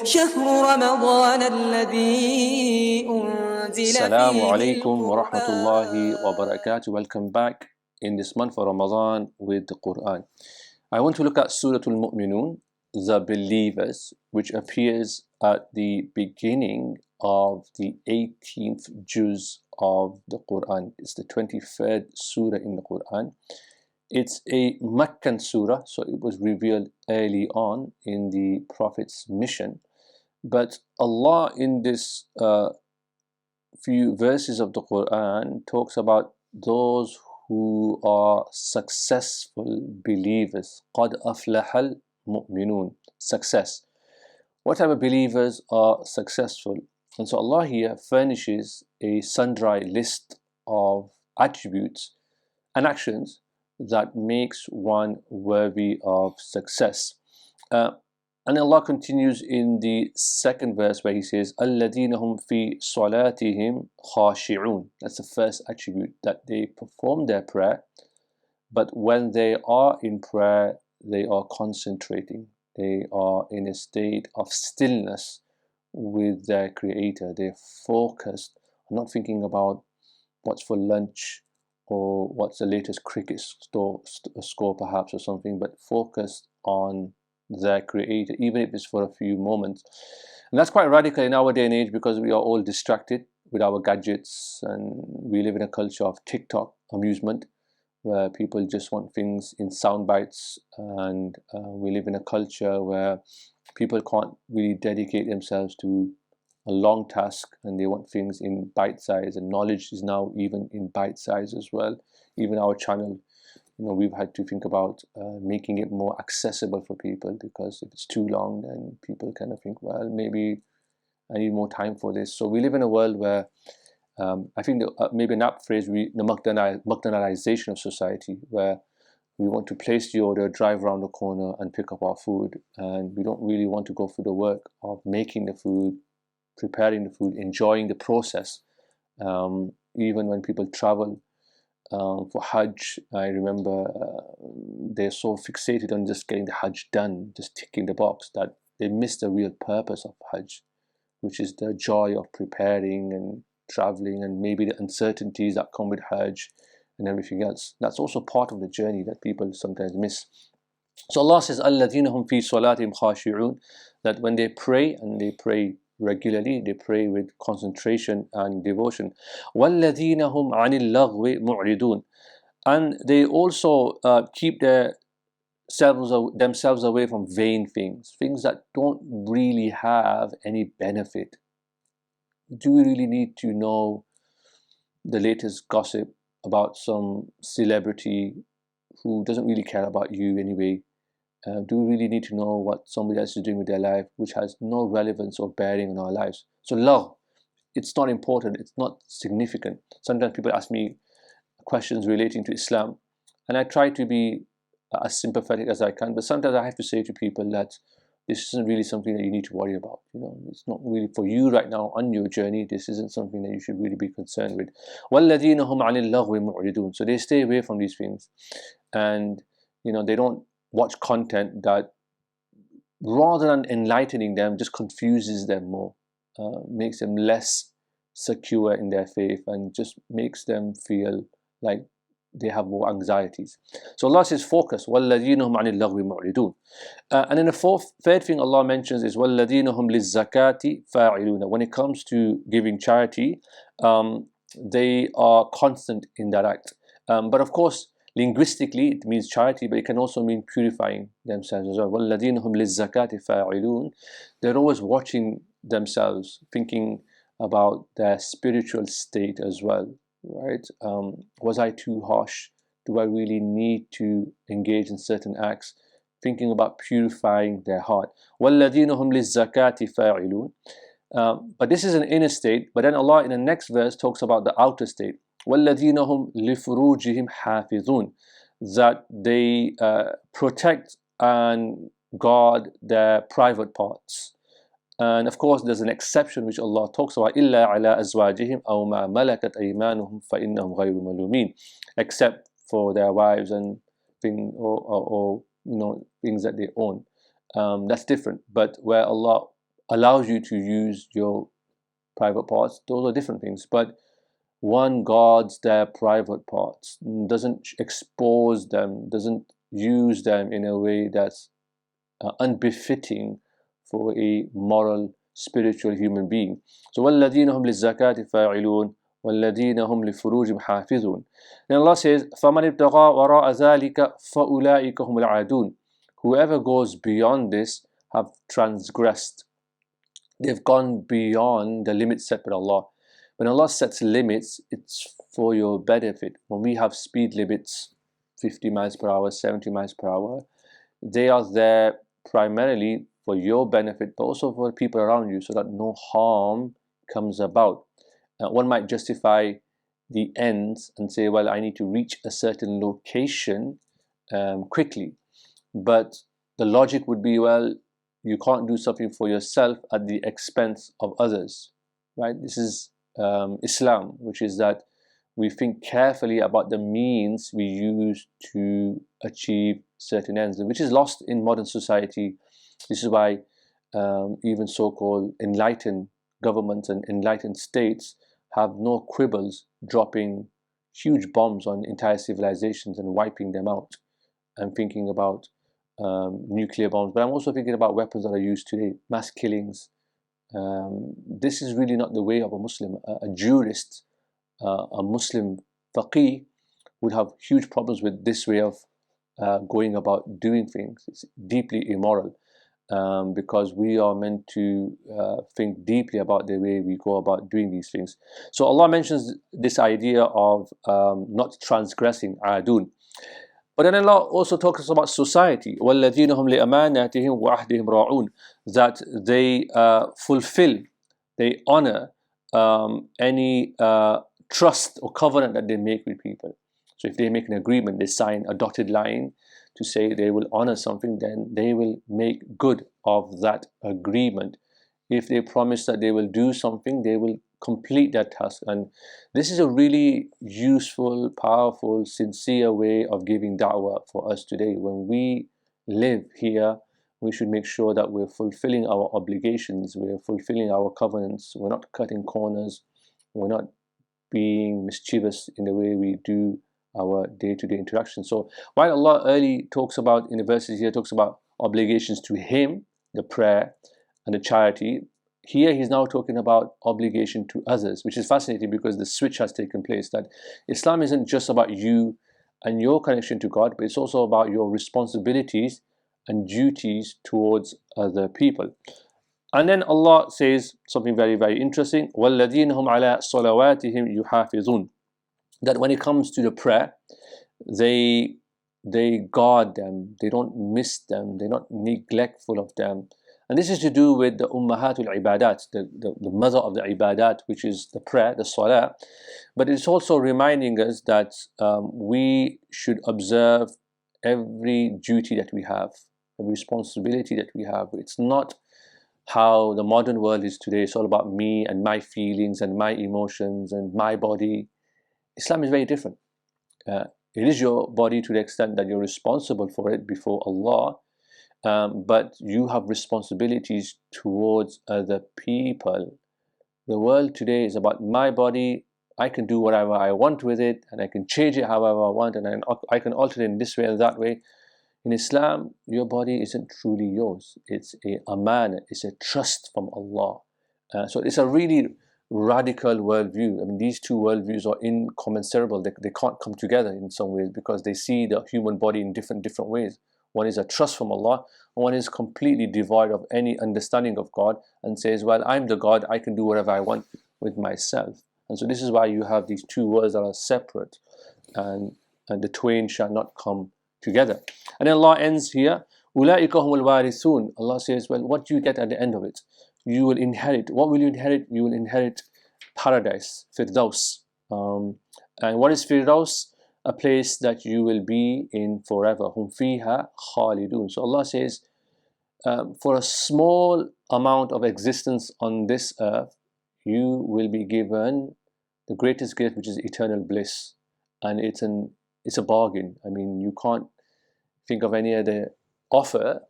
شهر رمضان الذي أنزل Assalamu فيه alaikum wa rahmatullahi wa القرآن. barakatuh. Welcome back in this month of Ramadan with the Quran. I want to look at Surah Al-Mu'minun, the believers, which appears at the beginning of the 18th juz of the Quran. It's the 23rd surah in the Quran. It's a Meccan surah, so it was revealed early on in the Prophet's mission. But Allah in this few verses of the Quran talks about those who are successful believers. قَدْ أَفْلَحَ الْمُؤْمِنُونَ. Success. What type of believers are successful? And so Allah here furnishes a sundry list of attributes and actions that makes one worthy of success. And Allah continues in the second verse where He says, الَّذِينَ هُمْ فِي صَلَاتِهِمْ خَاشِعُونَ. That's the first attribute, that they perform their prayer, but when they are in prayer, they are concentrating. They are in a state of stillness with their Creator. They're focused, not thinking about what's for lunch or what's the latest cricket score perhaps or something, but focused on their Creator, even if it's for a few moments. And that's quite radical in our day and age, because we are all distracted with our gadgets, and we live in a culture of TikTok amusement where people just want things in sound bites, and we live in a culture where people can't really dedicate themselves to a long task, and they want things in bite size, and knowledge is now even in bite size as well. Even our channel, we've had to think about making it more accessible for people, because if it's too long, then people kind of think, well, maybe I need more time for this. So we live in a world where I think maybe an apt phrase, the McDonaldization of society, where we want to place the order, drive around the corner and pick up our food, and we don't really want to go through the work of making the food, preparing the food, enjoying the process. Even when people travel for Hajj, I remember they're so fixated on just getting the Hajj done, just ticking the box, that they miss the real purpose of Hajj, which is the joy of preparing and traveling, and maybe the uncertainties that come with Hajj and everything else. That's also part of the journey that people sometimes miss. So Allah says, الَّذِينَ هُمْ فِي صَلَاتِهِمْ خَاشِعُونَ, that when they pray, and they pray regularly, they pray with concentration and devotion. وَالَّذِينَ هُمْ عَنِ اللَّغْوِ مُعْرِضُونَ, and they also keep themselves away from vain things that don't really have any benefit. Do we really need to know the latest gossip about some celebrity who doesn't really care about you anyway? Do we really need to know what somebody else is doing with their life, which has no relevance or bearing on our lives? So love, it's not important, it's not significant. Sometimes people ask me questions relating to Islam, and I try to be as sympathetic as I can, but sometimes I have to say to people that this isn't really something that you need to worry about. It's not really for you right now on your journey. This isn't something that you should really be concerned with. وَالَّذِينَ هُمْ عَنِ اللَّغْوِ مُعْرِضُونَ. So they stay away from these things, and they don't watch content that, rather than enlightening them, just confuses them more, makes them less secure in their faith, and just makes them feel like they have more anxieties. So Allah says focus, وَالَّذِينَ هُمْ عَنِ اللَّغْوِ مُعْرِضُونَ. And then the third thing Allah mentions is وَالَّذِينَ هُمْ لِلزَّكَاةِ فَاعِلُونَ. When it comes to giving charity, they are constant in that act. But of course, linguistically it means charity, but it can also mean purifying themselves as well. وَالَّذِينَ هُمْ لِلزَّكَاةِ فَاعِلُونَ. They're always watching themselves, thinking about their spiritual state as well. Right? Was I too harsh? Do I really need to engage in certain acts? Thinking about purifying their heart. وَالَّذِينَ هُمْ لِلزَّكَاةِ فَاعِلُونَ. But this is an inner state. But then Allah in the next verse talks about the outer state. وَالَّذِينَ هُمْ لِفُرُوجِهِمْ حَافِظُونَ. That they protect and guard their private parts. And of course, there's an exception which Allah talks about, إِلَّا عَلَىٰ أَزْوَاجِهِمْ أَوْ مَا مَلَكَتْ أَيْمَانُهُمْ فَإِنَّهُمْ غَيْرُ مَلُومِينَ. Except for their wives and things, or things that they own. That's different. But where Allah allows you to use your private parts, those are different things. But one guards their private parts, doesn't expose them, doesn't use them in a way that's unbefitting for a moral, spiritual human being. So وَالَّذِينَ هُمْ لِلزَّكَاةِ فَاعِلُونَ وَالَّذِينَ هُمْ لِفُرُوجِهِمْ حَافِظُونَ. Then Allah says, فَمَنِ ابْتَغَى وَرَاءَ ذَلِكَ فَأُولَٰئِكَ هُمُ الْعَادُونَ. Whoever goes beyond this have transgressed. They've gone beyond the limits set by Allah. When Allah sets limits, it's for your benefit. When we have speed limits, 50 miles per hour, 70 miles per hour, they are there primarily for your benefit, but also for people around you, so that no harm comes about. One might justify the ends and say, well, I need to reach a certain location quickly. But the logic would be, well, you can't do something for yourself at the expense of others, right? This is Islam, which is that we think carefully about the means we use to achieve certain ends, which is lost in modern society. This is why even so-called enlightened governments and enlightened states have no quibbles dropping huge bombs on entire civilizations and wiping them out. I'm thinking about nuclear bombs, but I'm also thinking about weapons that are used today, mass killings. This is really not the way of a Muslim. A jurist, a Muslim faqih would have huge problems with this way of going about doing things. It's deeply immoral, because we are meant to think deeply about the way we go about doing these things. So Allah mentions this idea of not transgressing, adun. But then Allah also talks about society, وَالَّذِينَ هُمْ لِأَمَانَاتِهِمْ وَعَهْدِهِمْ رَاعُونَ, that they fulfill, they honor any trust or covenant that they make with people. So if they make an agreement, they sign a dotted line to say they will honor something, then they will make good of that agreement. If they promise that they will do something, they will complete that task. And this is a really useful, powerful, sincere way of giving da'wah for us today. When we live here, we should make sure that we're fulfilling our obligations, we're fulfilling our covenants, we're not cutting corners, we're not being mischievous in the way we do our day-to-day interaction. So while Allah early talks about, in the verses here, talks about obligations to Him, the prayer and the charity, here he's now talking about obligation to others, which is fascinating because the switch has taken place, that Islam isn't just about you and your connection to God, but it's also about your responsibilities and duties towards other people. And then Allah says something very, very interesting, وَالَّذِينَ هُمْ عَلَىٰ صَلَوَاتِهِمْ يُحَافِظُونَ, that when it comes to the prayer, they guard them, they don't miss them, they're not neglectful of them. And this is to do with the ummahatul ibadat, the mother of the ibadat, which is the prayer, the salah. But it's also reminding us that we should observe every duty that we have, every responsibility that we have. It's not how the modern world is today. It's all about me and my feelings and my emotions and my body. Islam is very different. It is your body to the extent that you're responsible for it before Allah. But you have responsibilities towards other people. The world today is about my body. I can do whatever I want with it, and I can change it however I want, and I can alter it in this way and that way. In Islam, your body isn't truly yours. It's a aman, it's a trust from Allah. So it's a really radical worldview. I mean, these two worldviews are incommensurable. They can't come together in some ways because they see the human body in different ways. One is a trust from Allah, and one is completely devoid of any understanding of God and says, well, I'm the God, I can do whatever I want with myself. And so this is why you have these two worlds that are separate, and the twain shall not come together. And then Allah ends here, أُولَٰئِكَ هُمُ الْوَارِثُونَ. Allah says, well, what do you get at the end of it? You will inherit. What will you inherit? You will inherit paradise, Firdaus. And what is Firdaus? A place that you will be in forever. Hum fiha khalidun. So Allah says, for a small amount of existence on this earth, you will be given the greatest gift, which is eternal bliss. And it's a bargain. I mean, you can't think of any other offer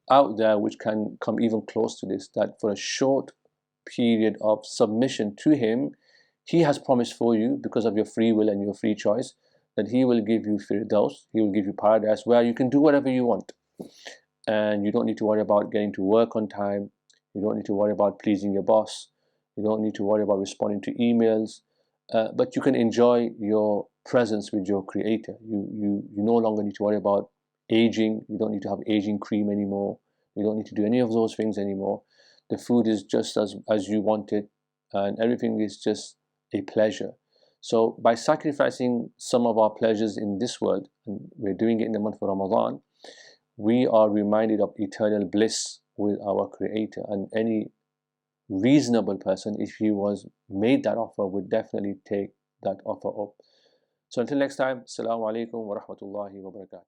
out there which can come even close to this, that for a short period of submission to Him, He has promised for you, because of your free will and your free choice, that He will give you firdaus, He will give you paradise, where you can do whatever you want. And you don't need to worry about getting to work on time. You don't need to worry about pleasing your boss. You don't need to worry about responding to emails. But you can enjoy your presence with your Creator. You no longer need to worry about aging. You don't need to have aging cream anymore. You don't need to do any of those things anymore. The food is just as you want it, and everything is just a pleasure. So by sacrificing some of our pleasures in this world, and we're doing it in the month of Ramadan, we are reminded of eternal bliss with our Creator. And any reasonable person, if he was made that offer, would definitely take that offer up. So until next time, Assalamu alaikum wa rahmatullahi wa barakatuh.